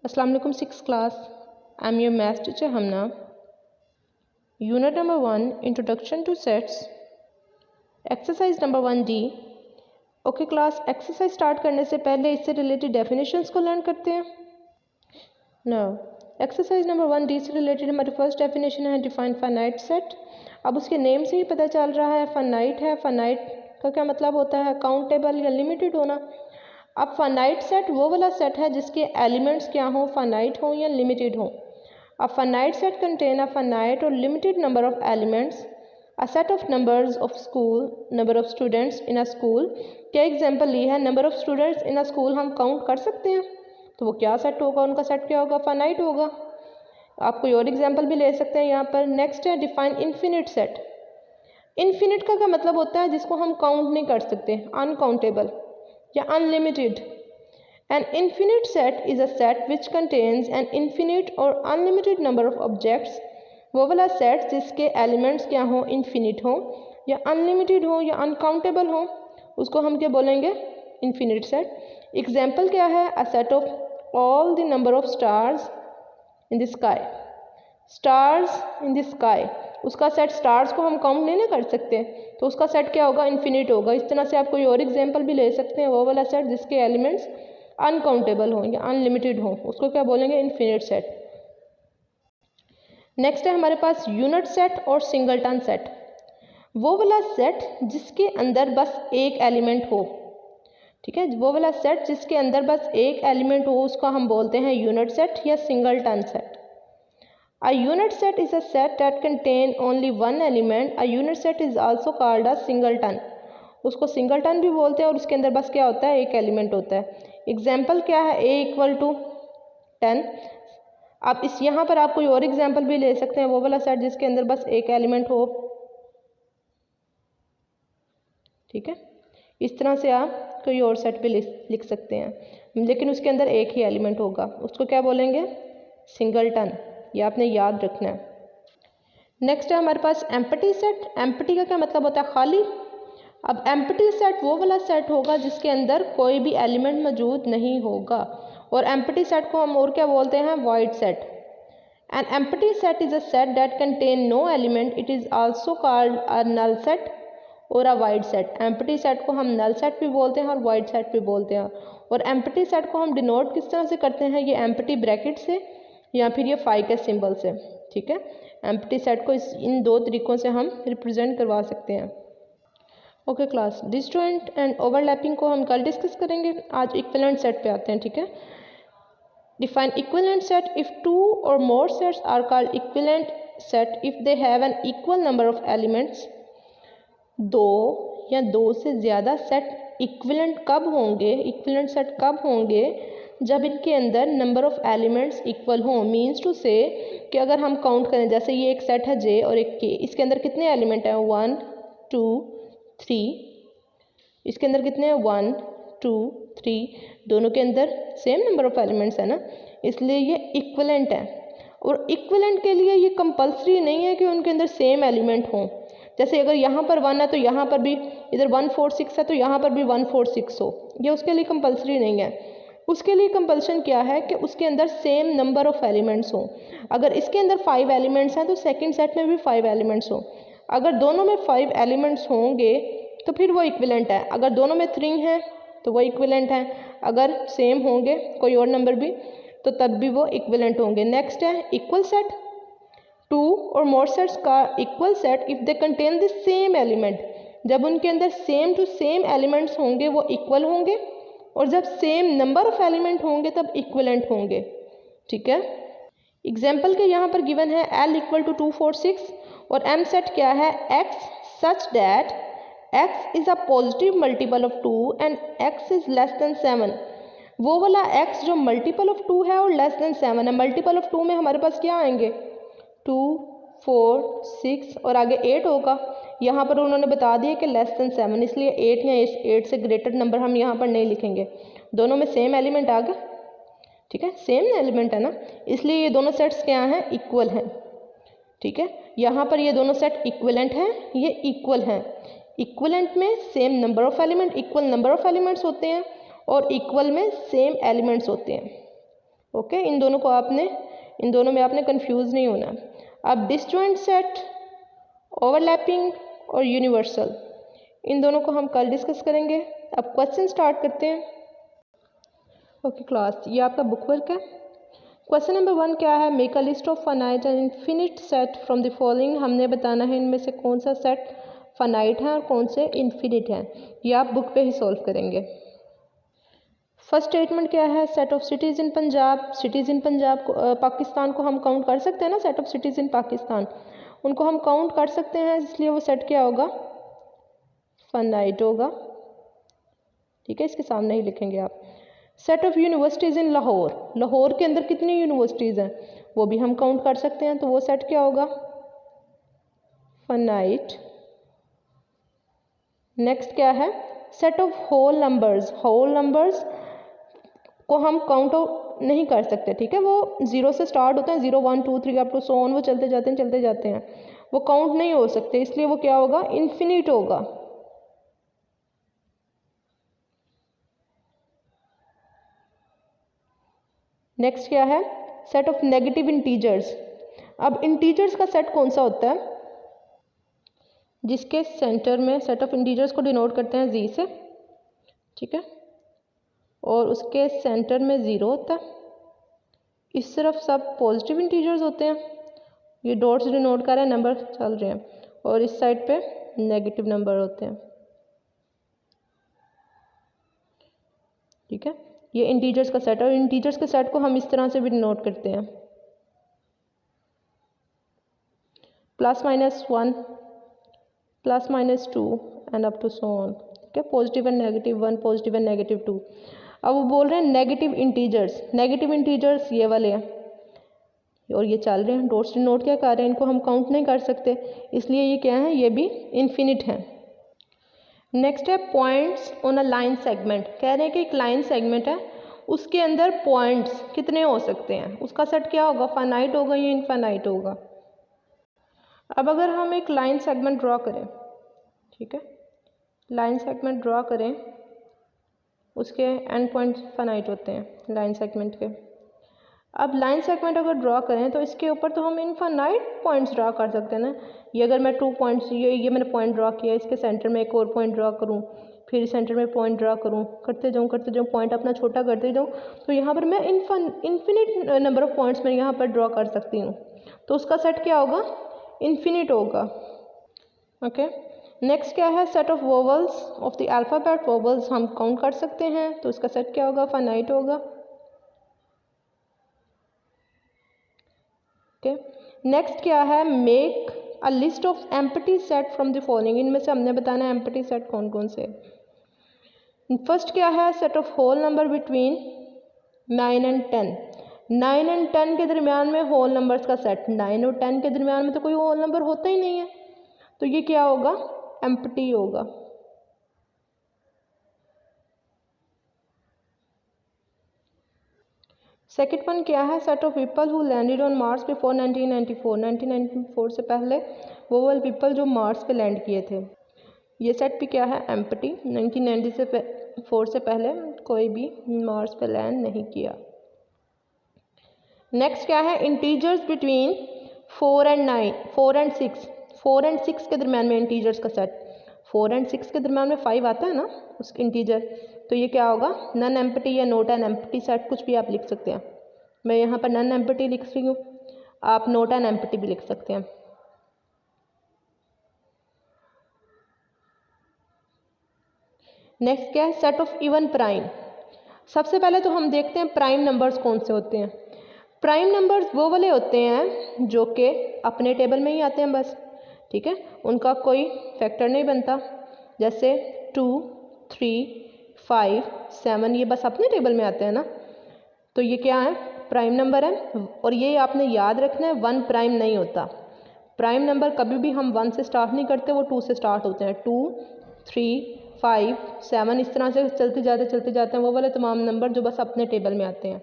अस्सलाम वालेकुम six class. I am your maths teacher Hamna. Unit number 1 introduction two sets, exercise number 1D। Okay class, exercise start करने से पहले इससे related definitions को learn करते हैं। नाउ एक्सरसाइज नंबर 1D से रिलेटेड हमारी फर्स्ट डेफिनेशन है डिफाइन फाइनाइट सेट। अब उसके नेम से ही पता चल रहा है फाइनाइट है। फाइनाइट का क्या मतलब होता है? काउंटेबल या लिमिटेड होना। अब फाइनाइट सेट वो वाला सेट है जिसके एलिमेंट्स क्या हो, फाइनाइट हो या लिमिटेड हो। अब finite set contain a finite और limited number of elements, a set of numbers of school, number of students in a school. क्या एग्जांपल ली है? Number of students in a school हम काउंट कर सकते हैं, तो वो क्या सेट होगा? उनका सेट क्या होगा? फाइनाइट होगा। आप कोई और एग्जांपल भी ले सकते हैं यहाँ पर। नेक्स्ट है डिफाइन इन्फिनिट सेट। इन्फिनिट का क्या मतलब होता है? जिसको हम काउंट नहीं कर सकते, अनकाउंटेबल या unlimited. An infinite set is a set which contains an infinite or unlimited number of objects। वो वाला सेट जिसके एलिमेंट्स क्या हो, इन्फिनिट हो या अनलिमिटेड हो या अनकाउंटेबल हो, उसको हम क्या बोलेंगे? Infinite set. एग्जाम्पल क्या है? अ set of all the number of stars in the sky. Stars in the sky, उसका सेट, स्टार्स को हम काउंट नहीं ना कर सकते, तो उसका सेट क्या होगा? इन्फिनिट होगा। इस तरह से आप कोई और एग्जाम्पल भी ले सकते हैं। वो वाला सेट जिसके एलिमेंट्स अनकाउंटेबल हो या अनलिमिटेड हो, उसको क्या बोलेंगे? Infinite set. नेक्स्ट है हमारे पास यूनिट सेट और सिंगलटन सेट। वो वाला सेट जिसके अंदर बस एक एलिमेंट हो, ठीक है, वो वाला सेट जिसके अंदर बस एक एलिमेंट हो, उसको हम बोलते हैं यूनिट सेट या singleton set. A unit set is a set that contain only one element. A unit set is also called a singleton। उसको सिंगलटन भी बोलते हैं और उसके अंदर बस क्या होता है? एक एलिमेंट होता है। एग्जाम्पल क्या है? a = 10। आप इस यहाँ पर आप कोई और एग्जाम्पल भी ले सकते हैं। वो वाला सेट जिसके अंदर बस एक एलिमेंट हो, ठीक है। इस तरह से आप कोई और सेट भी लिख सकते हैं, लेकिन उसके अंदर एक ही एलिमेंट होगा, उसको क्या बोलेंगे? सिंगलटन। ये आपने याद रखना है। नेक्स्ट है हमारे पास एम्प्टी सेट। एम्प्टी का क्या मतलब होता है? खाली। अब एम्प्टी सेट वो वाला सेट होगा जिसके अंदर कोई भी एलिमेंट मौजूद नहीं होगा, और एम्प्टी सेट को हम और क्या बोलते हैं? Void set. An empty set is a set that contain no element. It is also called a null set और a void set. Empty set को हम नल सेट भी बोलते हैं और वाइड सेट भी बोलते हैं। और एम्प्टी सेट को हम डिनोट किस तरह से करते हैं? ये एम्प्टी ब्रैकेट से या फिर ये फाई के सिंबल से, ठीक है। एम्प्टी सेट को इन दो तरीक़ों से हम रिप्रेजेंट करवा सकते हैं। Okay class, disjoint and overlapping को हम कल डिस्कस करेंगे। आज इक्विवेलेंट सेट पे आते हैं, ठीक है। Define equivalent set. If two और more sets are called equivalent set if they have an equal number of elements. दो या दो से ज़्यादा सेट इक्विवेलेंट कब होंगे? इक्विवेलेंट सेट कब होंगे? जब इनके अंदर नंबर ऑफ एलिमेंट्स इक्वल हों। मीन्स टू से कि अगर हम काउंट करें, जैसे ये एक सेट है जे और एक के, इसके अंदर कितने एलिमेंट हैं? 1 2 3। इसके अंदर कितने हैं? 1 2 3। दोनों के अंदर सेम नंबर ऑफ एलिमेंट्स है ना, इसलिए ये इक्विवेलेंट है। और इक्विवेलेंट के लिए ये कंपल्सरी नहीं है कि उनके अंदर सेम एलिमेंट हों। जैसे अगर यहाँ पर 1 है तो यहाँ पर भी, इधर 1 4 6 है तो यहाँ पर भी 1 4 6 हो, ये उसके लिए कंपल्सरी नहीं है। उसके लिए कंपल्शन क्या है? कि उसके अंदर सेम नंबर ऑफ एलिमेंट्स हों। अगर इसके अंदर 5 एलिमेंट्स हैं तो सेकंड सेट में भी 5 एलिमेंट्स हों। अगर दोनों में 5 एलिमेंट्स होंगे तो फिर वो इक्विवेलेंट है। अगर दोनों में 3 हैं तो वो इक्विवेलेंट है। अगर सेम होंगे कोई और नंबर भी तो तब भी वो इक्विवेलेंट होंगे। नेक्स्ट है इक्वल सेट। टू और मोर सेट्स का equal set if they contain the same element. जब उनके अंदर सेम टू सेम एलिमेंट्स होंगे वो इक्वल होंगे, और जब सेम नंबर ऑफ एलिमेंट होंगे तब इक्विवेलेंट होंगे, ठीक है। एग्जाम्पल के यहाँ पर गिवन है L = 2 4 6 और M सेट क्या है? X such that X is a positive multiple of 2 and X is less than 7। वो वाला X जो मल्टीपल ऑफ 2 है और लेस देन 7 है। मल्टीपल ऑफ 2 में हमारे पास क्या आएंगे? 2 4 6 और आगे 8 होगा। यहाँ पर उन्होंने बता दिया कि लेस देन 7, इसलिए 8 या 8 से ग्रेटर नंबर हम यहाँ पर नहीं लिखेंगे। दोनों में सेम एलिमेंट आ गया, ठीक है, सेम एलिमेंट है ना, इसलिए ये दोनों सेट्स क्या हैं? इक्वल हैं, ठीक है। यहाँ पर ये दोनों सेट इक्विवेलेंट हैं, ये इक्वल हैं। इक्विवेलेंट में same number of element, equal number of elements होते हैं, और इक्वल में सेम एलिमेंट्स होते हैं, ओके, इन दोनों में आपने कंफ्यूज नहीं होना। अब डिसजॉइंट सेट, ओवरलैपिंग और यूनिवर्सल, इन दोनों को हम कल डिस्कस करेंगे। अब क्वेश्चन स्टार्ट करते हैं। ओके क्लास, ये आपका बुक वर्क है। क्वेश्चन नंबर 1 क्या है? Make a list of finite and infinite set from the following. हमने बताना है इनमें से कौन सा सेट फाइनाइट है और कौन से इन्फिनिट है। ये आप बुक पे ही सॉल्व करेंगे। फर्स्ट स्टेटमेंट क्या है? Set of cities in Punjab. Cities in Punjab Pakistan को हम काउंट कर सकते हैं ना, set of cities in Pakistan, उनको हम काउंट कर सकते हैं, इसलिए वो सेट क्या होगा? फाइनाइट होगा। ठीक है, इसके सामने ही लिखेंगे आप। सेट ऑफ यूनिवर्सिटीज़ इन लाहौर, लाहौर के अंदर कितनी यूनिवर्सिटीज़ हैं वो भी हम काउंट कर सकते हैं, तो वो सेट क्या होगा? फाइनाइट। नेक्स्ट क्या है? Set of whole numbers. Whole numbers को हम काउंट नहीं कर सकते, ठीक है, वो 0 से स्टार्ट होते हैं, 0 1 2 3 अप टू सो ऑन, वो चलते जाते हैं, वो काउंट नहीं हो सकते, इसलिए वो क्या होगा? इन्फिनिट होगा। नेक्स्ट क्या है? Set of negative integers. अब इंटीजर्स का सेट कौन सा होता है? जिसके सेंटर में, सेट ऑफ इंटीजर्स को डिनोट करते हैं जी से, ठीक है, और उसके सेंटर में 0 होता है। इस तरफ सब पॉजिटिव इंटीजर्स होते हैं, ये डॉट्स डिनोट कर रहे हैं, नंबर चल रहे हैं, और इस साइड पे नेगेटिव नंबर होते हैं। ठीक है, ये इंटीजर्स का सेट है, और इंटीजर्स के सेट को हम इस तरह से भी डिनोट करते हैं, +-1 +-2 and up to so on. ठीक है, positive and negative 1, positive and negative 2। अब वो बोल रहे हैं नेगेटिव इंटीजर्स। नेगेटिव इंटीजर्स ये वाले हैं, और ये चल रहे हैं, डॉट्स डिनोट क्या कर रहे हैं? इनको हम काउंट नहीं कर सकते, इसलिए ये क्या है? ये भी इन्फिनिट है। नेक्स्ट है points on a line segment. कह रहे हैं कि एक लाइन सेगमेंट है, उसके अंदर पॉइंट्स कितने हो सकते हैं, उसका सेट क्या होगा? फाइनाइट होगा या इनफाइनाइट होगा? अब अगर हम एक लाइन सेगमेंट ड्रॉ करें, ठीक है, लाइन सेगमेंट ड्रॉ करें, उसके एंड पॉइंट्स फाइनाइट होते हैं लाइन सेगमेंट के। अब लाइन सेगमेंट अगर ड्रॉ करें तो इसके ऊपर तो हम इनफाइनाइट पॉइंट्स ड्रॉ कर सकते हैं ना। ये अगर मैं 2 पॉइंट्स, ये मैंने पॉइंट ड्रॉ किया, इसके सेंटर में एक और पॉइंट ड्रॉ करूँ, फिर सेंटर में पॉइंट ड्रॉ करूँ, करते जाऊँ, पॉइंट अपना छोटा करते जाऊँ, तो यहाँ पर मैं इन्फिनिट नंबर ऑफ पॉइंट्स मैं यहाँ पर ड्रॉ कर सकती हूँ, तो उसका सेट क्या होगा? इन्फिनिट होगा। ओके, नेक्स्ट क्या है? Set of vowels of the alphabet. Vowels हम काउंट कर सकते हैं, तो उसका सेट क्या होगा? फाइनाइट होगा। ओके, नेक्स्ट क्या है? Make a list of empty set from the following. इनमें से हमने बताना है एम्प्टी सेट कौन कौन से। फर्स्ट क्या है? Set of whole number between 9 and 10। 9 and 10 के दरमियान में होल नंबर्स का सेट। 9 और 10 के दरमियान में तो कोई होल नंबर होता ही नहीं है, तो ये क्या होगा? एम्प्टी होगा। सेकेंड वन क्या है? Set of people who landed on Mars before 1994। 1994 से पहले वो वाले पीपल जो मार्स पे लैंड किए थे, ये सेट भी क्या है? एम्प्टी। 1994 से पहले कोई भी मार्स पे लैंड नहीं किया। नेक्स्ट क्या है? Integers between 4 and 9, 4 and 6, 4 and 6 के दरम्यान में इंटीजर्स का सेट। 4 एंड 6 के दरम्यान में 5 आता है ना उस इंटीजर, तो ये क्या होगा? नन एम्प्टी या नोट एन एम्प्टी सेट, कुछ भी आप लिख सकते हैं। मैं यहाँ पर नन एम्प्टी लिख रही हूँ, आप नोट एन एम्प्टी भी लिख सकते हैं। नेक्स्ट क्या है? Set of even prime. सबसे पहले तो हम देखते हैं प्राइम नंबर्स कौन से होते हैं। प्राइम नंबर्स वो वाले होते हैं जो कि अपने टेबल में ही आते हैं बस, ठीक है, उनका कोई फैक्टर नहीं बनता। जैसे 2, 3, 5, 7, ये बस अपने टेबल में आते हैं ना, तो ये क्या है? प्राइम नंबर है। और ये आपने याद रखना है, 1 प्राइम नहीं होता। प्राइम नंबर कभी भी हम 1 से स्टार्ट नहीं करते, वो 2 से स्टार्ट होते हैं। 2, 3, 5, 7 इस तरह से चलते जाते हैं वो वाले तमाम नंबर जो बस अपने टेबल में आते हैं।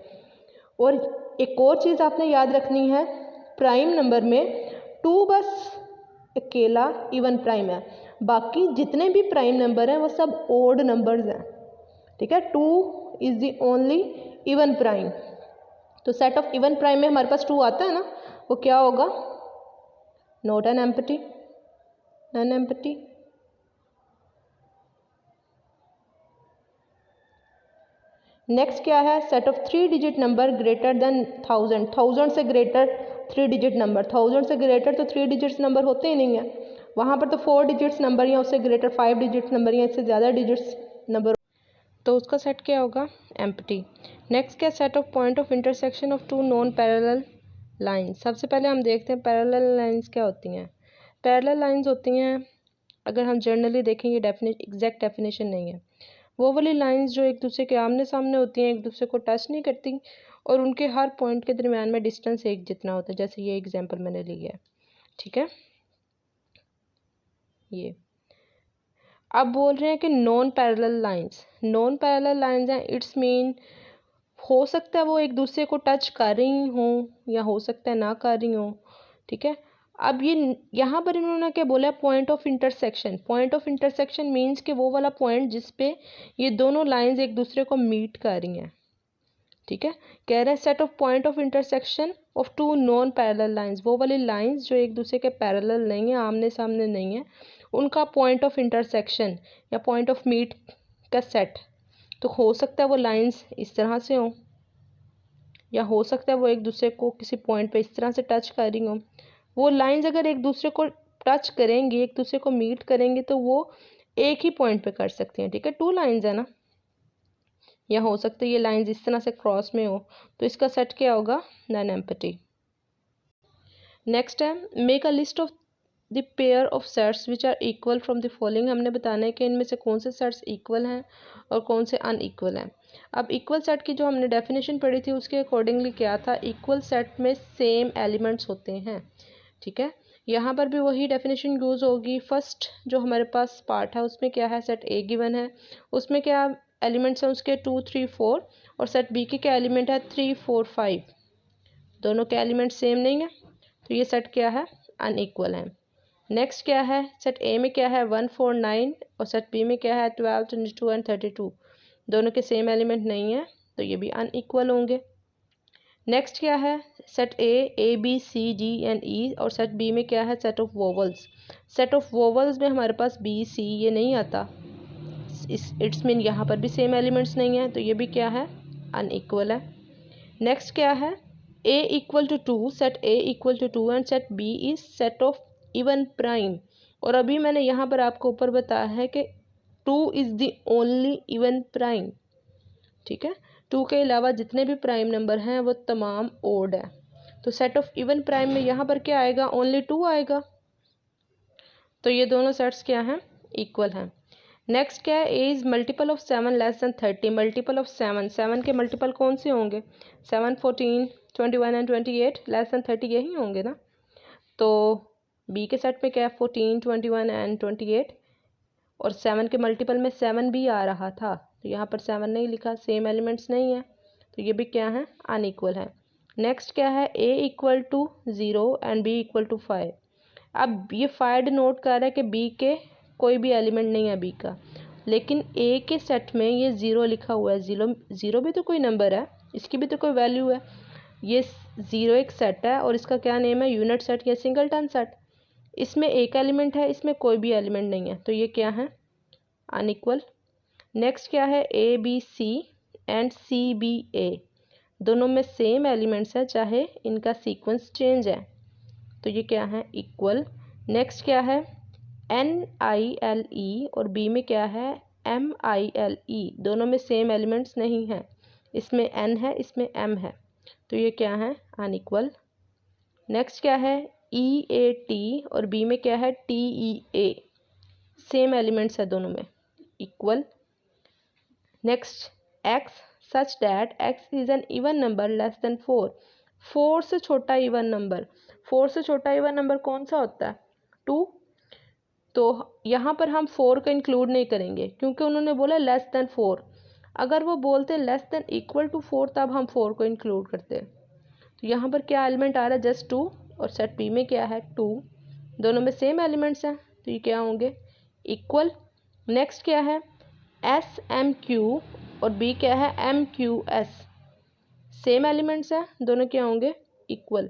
और एक और चीज़ आपने याद रखनी है, प्राइम नंबर में 2 बस अकेला इवन प्राइम है, बाकी जितने भी प्राइम नंबर हैं वो सब ओड नंबर्स हैं, ठीक है। 2 is the only even prime. तो सेट ऑफ इवन प्राइम में हमारे पास 2 आता है ना, वो क्या होगा, not an empty, non empty. Next क्या है, set of 3 digit number greater than 1000, 1000 से ग्रेटर 3 डिजिट नंबर, 1000 से ग्रेटर तो 3 डिजिट्स नंबर होते ही नहीं है, वहाँ पर तो 4 डिजिट्स नंबर या उससे ग्रेटर 5 डिजिट्स नंबर या इससे ज़्यादा डिजिट्स नंबर, तो उसका सेट क्या होगा, एम्प्टी। नेक्स्ट क्या, set of point of intersection of 2 non parallel lines. सबसे पहले हम देखते हैं पैरेलल लाइन्स क्या होती हैं। पैरेलल लाइन्स होती हैं, अगर हम जनरली देखें, ये एग्जैक्ट डेफिनेशन नहीं है, वो वाली लाइंस जो एक दूसरे के आमने सामने होती हैं, एक दूसरे को टच नहीं करती और उनके हर पॉइंट के दरमियान में डिस्टेंस एक जितना होता है, जैसे ये एग्जांपल मैंने लिया है, ठीक है। ये अब बोल रहे हैं कि non parallel lines, non parallel lines हैं, इट्स मीन हो सकता है वो एक दूसरे को टच कर रही हों या हो सकता है ना कर रही हों, ठीक है। अब ये यहाँ पर इन्होंने क्या बोला, point of intersection. Point of intersection means कि वो वाला पॉइंट जिस पे ये दोनों लाइंस एक दूसरे को मीट कर रही हैं, ठीक है। कह रहे हैं set of point of intersection of 2 non parallel lines, वो वाली लाइंस जो एक दूसरे के पैरेलल नहीं है, आमने सामने नहीं है, उनका पॉइंट ऑफ इंटरसेक्शन या पॉइंट ऑफ मीट का सेट। तो हो सकता है वो लाइंस इस तरह से हों या हो सकता है वो एक दूसरे को किसी पॉइंट पे इस तरह से टच कर रही हों। वो लाइंस अगर एक दूसरे को टच करेंगी, एक दूसरे को मीट करेंगी, तो वो एक ही पॉइंट पे कर सकती हैं, ठीक है। 2 लाइंस है ना, या हो सकता है ये लाइंस इस तरह से क्रॉस में हो, तो इसका सेट क्या होगा, नॉन एम्प्टी। नेक्स्ट है make a list of the pair of sets which are equal from the following. हमने बताना है कि इनमें से कौन से सेट्स इक्वल हैं और कौन से अनइक्वल हैं। अब इक्वल सेट की जो हमने डेफिनेशन पढ़ी थी उसके अकॉर्डिंगली क्या था, इक्वल सेट में सेम एलिमेंट्स होते हैं, ठीक है। यहाँ पर भी वही डेफिनेशन यूज़ होगी। फर्स्ट जो हमारे पास पार्ट है उसमें क्या है, सेट ए गिवन है, उसमें क्या एलिमेंट्स हैं उसके 2 3 4, और सेट बी के क्या एलिमेंट है 3 4 5, दोनों के एलिमेंट सेम नहीं है, तो ये सेट क्या है, अनइक्वल है। नेक्स्ट क्या है, सेट ए में क्या है 1 4 9 और सेट बी में क्या है 12 22 एंड 32, दोनों के सेम एलिमेंट नहीं है, तो ये भी अनइक्वल होंगे। नेक्स्ट क्या है, set A B C D and E, और सेट बी में क्या है set of vowels. Set of vowels में हमारे पास बी सी ये नहीं आता, इट्स मीन यहाँ पर भी सेम एलिमेंट्स नहीं है, तो ये भी क्या है, अनइक्वल है। नेक्स्ट क्या है, A equal to 2, set A equal to 2 and set B is set of even prime. और अभी मैंने यहाँ पर आपको ऊपर बताया है कि 2 is the only even prime, ठीक है। 2 के अलावा जितने भी प्राइम नंबर हैं वो तमाम ओड है, तो सेट ऑफ इवन प्राइम में यहाँ पर क्या आएगा, ओनली 2 आएगा, तो ये दोनों सेट्स क्या हैं, इक्वल हैं। नेक्स्ट क्या है, A is multiple of 7 less than 30, multiple of 7, 7 के मल्टीपल कौन से होंगे, 7 14 21 एंड 28, लेस दैन 30 यही होंगे ना, तो बी के सेट में क्या है 14 21 एंड 28, और 7 के मल्टीपल में 7 भी आ रहा था, तो यहाँ पर 7 नहीं लिखा, सेम एलिमेंट्स नहीं है, तो ये भी क्या है, अनइक्वल है। नेक्स्ट क्या है, A equal to 0 and B equal to 5। अब ये 5 डिनोट कर रहा है कि बी के कोई भी एलिमेंट नहीं है बी का, लेकिन ए के सेट में ये 0 लिखा हुआ है, 0 भी तो कोई नंबर है, इसकी भी तो कोई वैल्यू है। ये 0 एक सेट है और इसका क्या नेम है, यूनिट सेट या सिंगलटन सेट। इसमें एक एलिमेंट है, इसमें कोई भी एलिमेंट नहीं है, तो ये क्या है, अनइक्वल। नेक्स्ट क्या है, A B C and C B A, दोनों में सेम एलिमेंट्स है चाहे इनका सीक्वेंस चेंज है, तो ये क्या है, इक्वल। नेक्स्ट क्या है, एन आई एल ई और बी में क्या है एम आई एल ई, दोनों में सेम एलिमेंट्स नहीं हैं, इसमें एन है इसमें एम है, तो ये क्या है, अनइक्वल। नेक्स्ट क्या है, ई ए टी और बी में क्या है टी ई ए, सेम एलिमेंट्स है दोनों में, equal. Next x such that x is an even number less than 4, 4 से छोटा इवन नंबर, 4 से छोटा इवन नंबर कौन सा होता है, 2, तो यहाँ पर हम 4 को इंक्लूड नहीं करेंगे क्योंकि उन्होंने बोला लेस देन 4, अगर वो बोलते लेस देन इक्वल टू 4 तब हम 4 को इंक्लूड करते। तो यहाँ पर क्या एलिमेंट आ रहा है, जस्ट 2, और सेट बी में क्या है 2, दोनों में सेम एलिमेंट्स हैं, तो ये क्या होंगे, इक्वल। नेक्स्ट क्या है, एस एम क्यू और बी क्या है M Q S, same elements हैं, दोनों क्या होंगे, इक्वल।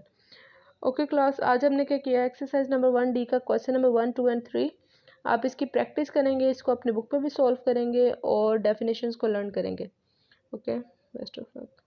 ओके क्लास, आज हमने क्या किया, एक्सरसाइज नंबर 1D का क्वेश्चन नंबर 1, 2 एंड 3 आप इसकी प्रैक्टिस करेंगे, इसको अपने बुक पे भी सॉल्व करेंगे और डेफिनेशंस को लर्न करेंगे। Okay, best of luck.